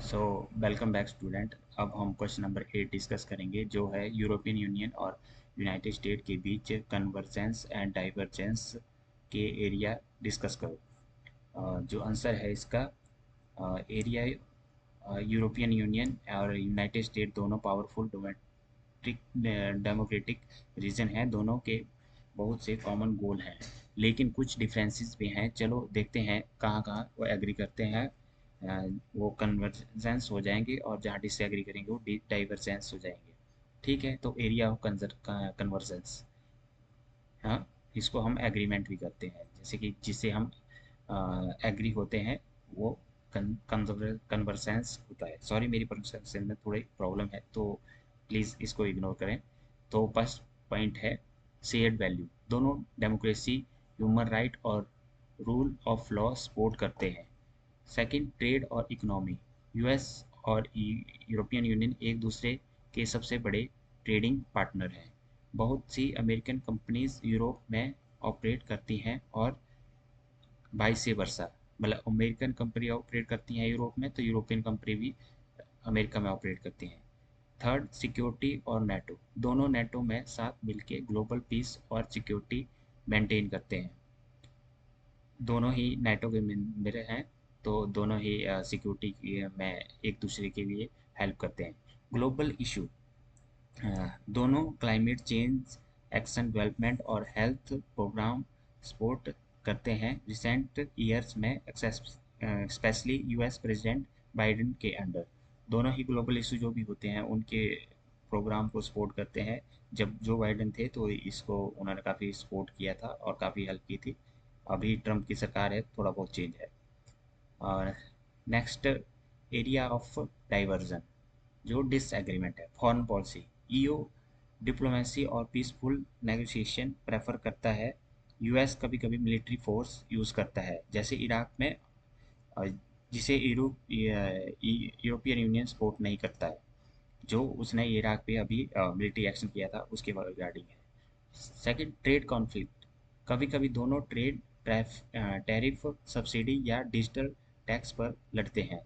So welcome back student. अब हम question number 8 discuss करेंगे जो है यूरोपियन यूनियन और यूनाइटेड स्टेट के बीच कन्वर्जेंस एंड डाइवर्जेंस के एरिया डिस्कस करो। जो आंसर है इसका एरिया यूरोपियन यूनियन और यूनाइटेड स्टेट दोनों पावरफुल डेमोक्रेटिक रीजन हैं। दोनों के बहुत से कॉमन गोल हैं लेकिन कुछ डिफरेंसेस भी हैं। चलो देखते हैं कहाँ कहाँ वो एग्री करते हैं। वो कन्वर्जेंस हो जाएंगे और जहाँ डिसएग्री करेंगे वो डाइवर्जेंस हो जाएंगे। ठीक है, तो एरिया ऑफ कन्वर्जेंस, हाँ, इसको हम एग्रीमेंट भी करते हैं, जैसे कि जिसे हम एग्री होते हैं वो कन्वर्सेंस होता है। सॉरी, मेरी प्रोनाउंसिएशन में थोड़ी प्रॉब्लम है तो प्लीज़ इसको इग्नोर करें। तो फर्स्ट पॉइंट है शेयर्ड वैल्यू। दोनों डेमोक्रेसी, ह्यूमन राइट और रूल ऑफ लॉ सपोर्ट करते हैं। सेकंड, ट्रेड और इकोनॉमी। यूएस और यूरोपियन यूनियन एक दूसरे के सबसे बड़े ट्रेडिंग पार्टनर हैं। बहुत सी अमेरिकन कंपनीज यूरोप में ऑपरेट करती हैं और वाइस वर्सा, मतलब अमेरिकन कंपनी ऑपरेट करती हैं यूरोप में तो यूरोपियन कंपनी भी अमेरिका में ऑपरेट करती हैं। थर्ड, सिक्योरिटी और नेटो। दोनों नेटो में साथ मिलकर ग्लोबल पीस और सिक्योरिटी मेंटेन करते हैं। दोनों ही नेटो के मेंबर हैं तो दोनों ही सिक्योरिटी में एक दूसरे के लिए हेल्प करते हैं। ग्लोबल इशू, दोनों क्लाइमेट चेंज एक्शन, डेवलपमेंट और हेल्थ प्रोग्राम सपोर्ट करते हैं। रिसेंट ईयर्स में स्पेशली यूएस प्रेसिडेंट बाइडेन के अंडर दोनों ही ग्लोबल इशू जो भी होते हैं उनके प्रोग्राम को सपोर्ट करते हैं। जब जो बाइडेन थे तो इसको उन्होंने काफ़ी सपोर्ट किया था और काफ़ी हेल्प की थी। अभी ट्रम्प की सरकार है, थोड़ा बहुत चेंज है। और नेक्स्ट, एरिया ऑफ डाइवर्जन, जो डिसएग्रीमेंट है। फॉरेन पॉलिसी, ईयू डिप्लोमेसी और पीसफुल नेगोशिएशन प्रेफर करता है। यूएस कभी कभी मिलिट्री फोर्स यूज़ करता है, जैसे इराक में, अ, जिसे यूरोपियन यूनियन सपोर्ट नहीं करता है। जो उसने इराक पे अभी मिलिट्री एक्शन किया था उसके रिगार्डिंग है। Second, trade conflict. कभी कभी दोनों ट्रेड टैरिफ, सब्सिडी या डिजिटल टैक्स पर लड़ते हैं।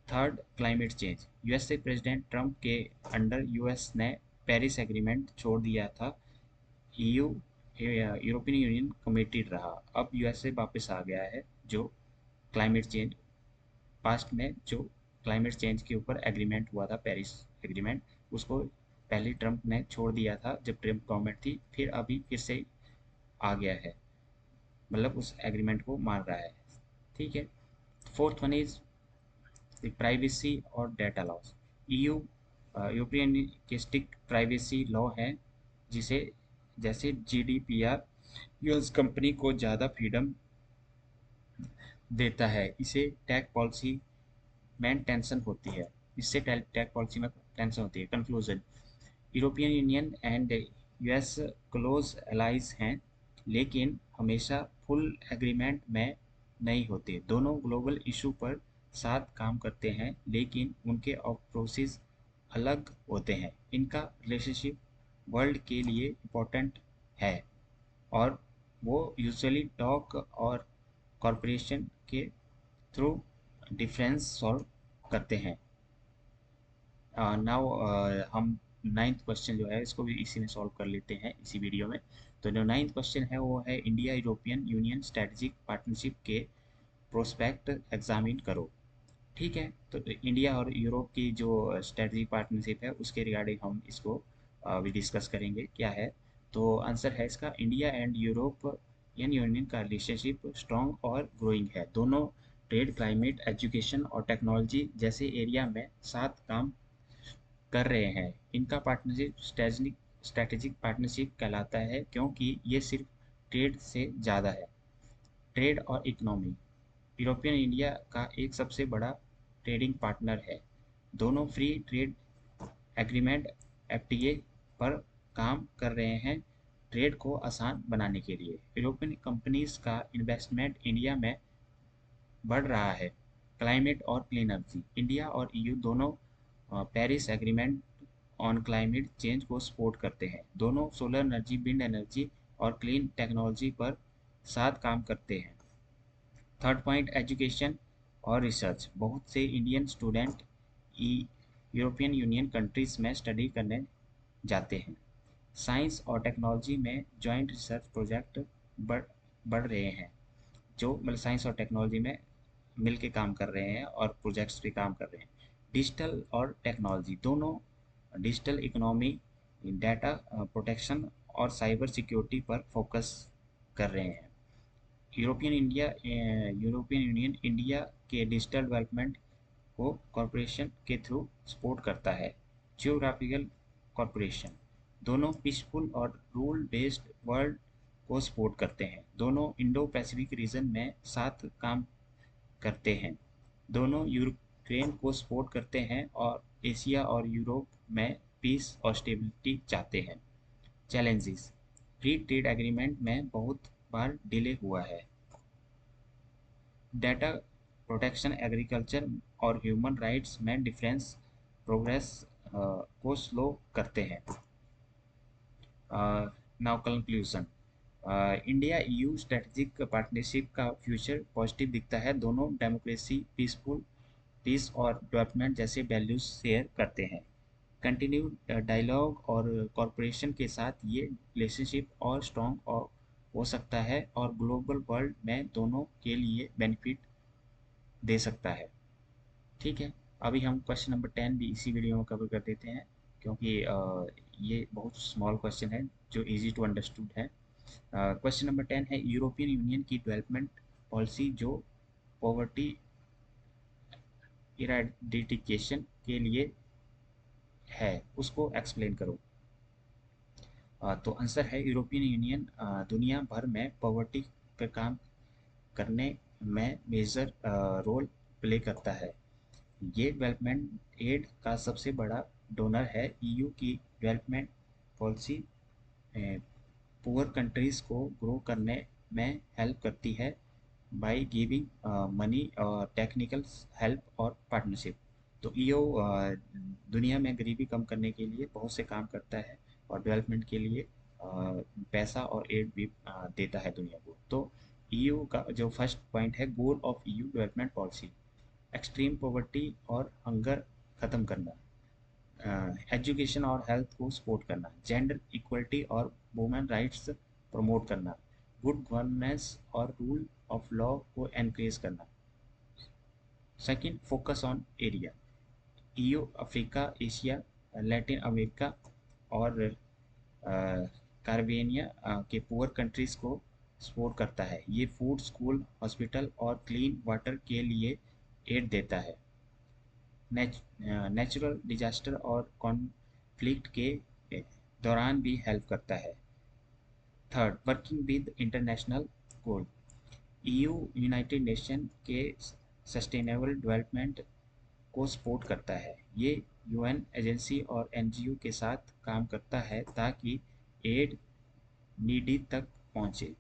Third, climate change. USA president Trump के अंडर यूएस ने पेरिस एग्रीमेंट छोड़ दिया था। ईयू यूरोपियन यूनियन कमिटेड रहा। अब यूएसए वापस आ गया है। जो क्लाइमेट चेंज, पास्ट में जो क्लाइमेट चेंज के ऊपर एग्रीमेंट हुआ था, पेरिस एग्रीमेंट, उसको पहले ट्रंप ने छोड़ दिया था जब ट्रंप गवर्नमेंट थी, फिर अभी फिर से आ गया है, मतलब उस एग्रीमेंट को मान रहा है। ठीक है। फोर्थ वन इज प्राइवेसी और डेटा लॉस। ईयू यूरोपियन के स्ट्रिक्ट प्राइवेसी लॉ है, जिसे जैसे जीडीपीआर यूएस कंपनी को ज़्यादा फ्रीडम देता है। इसे टैक्स पॉलिसी में टेंशन होती है, इससे टैक्स पॉलिसी में टेंशन होती है। Conclusion, European union and US close allies हैं लेकिन हमेशा फुल एग्रीमेंट में नहीं होते। दोनों ग्लोबल इशू पर साथ काम करते हैं लेकिन उनके अप्रोचेस अलग होते हैं। इनका रिलेशनशिप वर्ल्ड के लिए इम्पोर्टेंट है और वो यूजुअली टॉक और कॉरपोरेशन के थ्रू डिफरेंस सॉल्व करते हैं। नाउ हम नाइन्थ क्वेश्चन जो है इसको भी इसी में सॉल्व कर लेते हैं इसी वीडियो में। तो जो नाइन्थ क्वेश्चन है वो है India European union strategic partnership के प्रोस्पेक्ट एग्जामिन करो। ठीक है, तो इंडिया और यूरोप की जो स्ट्रेटजिक पार्टनरशिप है उसके रिगार्डिंग हम इसको भी डिस्कस करेंगे क्या है। तो आंसर है इसका, इंडिया एंड यूरोपियन यूनियन का रिलेशनशिप स्ट्रॉन्ग और ग्रोइंग है। दोनों ट्रेड, क्लाइमेट, एजुकेशन और टेक्नोलॉजी जैसे एरिया में साथ काम कर रहे हैं। इनका पार्टनरशिप स्ट्रेटेजिक पार्टनरशिप कहलाता है क्योंकि ये सिर्फ ट्रेड से ज़्यादा है। ट्रेड और इकोनॉमी, यूरोपियन इंडिया का एक सबसे बड़ा ट्रेडिंग पार्टनर है। दोनों फ्री ट्रेड एग्रीमेंट एफटीए पर काम कर रहे हैं ट्रेड को आसान बनाने के लिए। यूरोपियन कंपनीज का इन्वेस्टमेंट इंडिया में बढ़ रहा है। क्लाइमेट और क्लीन एनर्जी, इंडिया और ईयू दोनों Paris agreement on climate change को सपोर्ट करते हैं। दोनों सोलर एनर्जी, विंड एनर्जी और क्लीन टेक्नोलॉजी पर साथ काम करते हैं। थर्ड पॉइंट, एजुकेशन और रिसर्च। बहुत से Indian student European union countries में स्टडी करने जाते हैं। साइंस और टेक्नोलॉजी में जॉइंट रिसर्च प्रोजेक्ट बढ़ बढ़ रहे हैं, जो मतलब साइंस और टेक्नोलॉजी में मिल के काम कर रहे हैं और प्रोजेक्ट्स पे काम कर रहे हैं। डिजिटल और टेक्नोलॉजी दोनों, डिजिटल इकोनॉमी, डाटा प्रोटेक्शन और साइबर सिक्योरिटी पर फोकस कर रहे हैं। यूरोपियन यूनियन इंडिया के डिजिटल डेवलपमेंट को कॉरपोरेशन के थ्रू सपोर्ट करता है। जियोग्राफिकल कॉरपोरेशन दोनों पीसफुल और रूल बेस्ड वर्ल्ड को सपोर्ट करते हैं। दोनों इंडो पैसिफिक रीजन में साथ काम करते हैं। दोनों यूक्रेन को सपोर्ट करते हैं और एशिया और यूरोप में पीस और स्टेबिलिटी चाहते हैं। चैलेंजेस: फ्री ट्रेड एग्रीमेंट में बहुत बार डिले हुआ है। डेटा प्रोटेक्शन, एग्रीकल्चर और ह्यूमन राइट्स में डिफरेंस प्रोग्रेस को स्लो करते हैं। Now conclusion, India EU strategic partnership का फ्यूचर पॉजिटिव दिखता है। दोनों डेमोक्रेसी, पीस और डेवलपमेंट जैसे वैल्यूज शेयर करते हैं। कंटिन्यू डायलॉग और कॉरपोरेशन के साथ ये रिलेशनशिप और स्ट्रॉन्ग हो सकता है और ग्लोबल वर्ल्ड में दोनों के लिए बेनिफिट दे सकता है। ठीक है, अभी हम क्वेश्चन नंबर 10 भी इसी वीडियो में कवर कर देते हैं, क्योंकि ये बहुत स्मॉल क्वेश्चन है जो इजी टू अंडरस्टूड है। क्वेश्चन नंबर 10 है, यूरोपियन यूनियन की डेवलपमेंट पॉलिसी जो पॉवर्टी इराडिकेशन के लिए है, उसको एक्सप्लेन करो। तो आंसर है, यूरोपियन यूनियन दुनिया भर में पॉवर्टी पर काम करने में मेजर रोल प्ले करता है। ये डेवलपमेंट एड का सबसे बड़ा डोनर है। ईयू की डेवलपमेंट पॉलिसी पुअर कंट्रीज़ को ग्रो करने में हेल्प करती है by giving money, technical help और पार्टनरशिप। तो ईयू दुनिया में गरीबी कम करने के लिए बहुत से काम करता है और डेवलपमेंट के लिए पैसा और एड भी देता है दुनिया को। तो ईयू का जो फर्स्ट पॉइंट है, goal of EU development policy: extreme poverty और हंगर ख़त्म करना, एजुकेशन और हेल्थ को सपोर्ट करना, जेंडर इक्वलिटी और वुमेन राइट्स प्रमोट करना, गुड गवर्नेंस और रूल ऑफ लॉ को एनकरेज करना। Second, focus on area: EU Africa, Asia, Latin America और कार्बेनिया के पुअर कंट्रीज़ को सपोर्ट करता है। ये फूड, स्कूल, हॉस्पिटल और क्लीन वाटर के लिए एड देता है। नेचुरल डिजास्टर और कॉन्फ्लिक्ट के दौरान भी हेल्प करता है। Third, working with international goal: EU United nation के सस्टेनेबल डेवलपमेंट को सपोर्ट करता है। ये यूएन एजेंसी और एनजीओ के साथ काम करता है ताकि एड नीडी तक पहुंचे।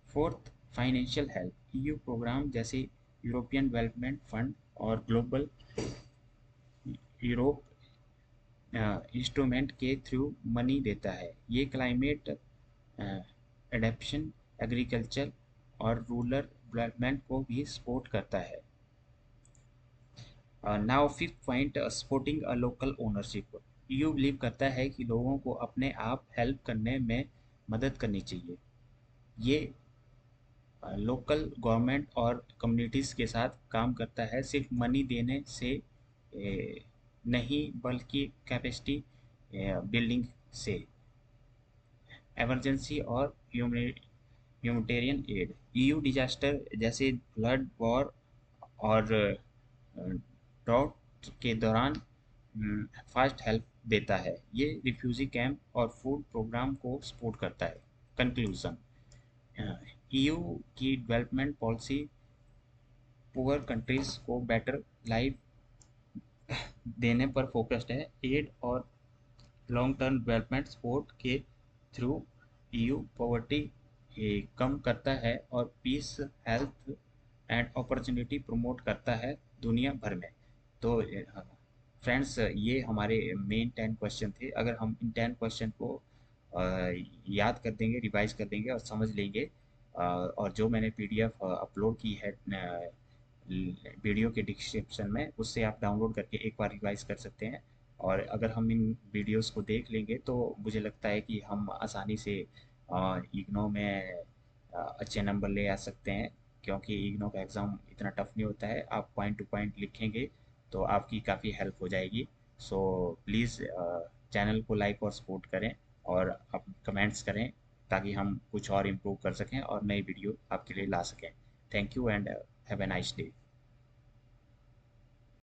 Fourth, financial help: EU program जैसे यूरोपियन डेवलपमेंट फंड और ग्लोबल यूरोप इंस्ट्रूमेंट के थ्रू मनी देता है। ये क्लाइमेट एडेप्शन, एग्रीकल्चर और रूरल डेवलपमेंट को भी सपोर्ट करता है। Now fifth point, supporting a local ownership: EU believe करता है कि लोगों को अपने आप हेल्प करने में मदद करनी चाहिए। ये लोकल गवर्नमेंट और कम्युनिटीज़ के साथ काम करता है, सिर्फ मनी देने से नहीं बल्कि कैपेसिटी बिल्डिंग से। इमरजेंसी और ह्यूमैनिटेरियन एड: ईयू डिजास्टर जैसे फ्लड, वॉर और ड्राउट के दौरान फास्ट हेल्प देता है। ये रिफ्यूजी कैंप और फूड प्रोग्राम को सपोर्ट करता है। कंक्लूजन, ईयू की डेवलपमेंट पॉलिसी पुअर कंट्रीज को बेटर लाइफ देने पर फोकस्ड है। एड और लॉन्ग टर्म डेवलपमेंट सपोर्ट के थ्रू ईयू पॉवर्टी कम करता है और peace, health and opportunity promote करता है दुनिया भर में। तो फ्रेंड्स, ये हमारे मेन 10 क्वेश्चन थे। अगर हम इन 10 क्वेश्चन को याद कर देंगे, रिवाइज कर देंगे और समझ लेंगे, और जो मैंने पीडीएफ अपलोड की है वीडियो के डिस्क्रिप्शन में, उससे आप डाउनलोड करके एक बार रिवाइज कर सकते हैं। और अगर हम इन वीडियोस को देख लेंगे तो मुझे लगता है कि हम आसानी से इग्नो में अच्छे नंबर ले आ सकते हैं, क्योंकि इग्नो का एग्ज़ाम इतना टफ नहीं होता है। आप पॉइंट टू पॉइंट लिखेंगे तो आपकी काफ़ी हेल्प हो जाएगी। सो प्लीज़ चैनल को लाइक और सपोर्ट करें, और आप कमेंट्स करें, ताकि हम कुछ और इम्प्रूव कर सकें और नई वीडियो आपके लिए ला सकें। Thank you and have a nice day.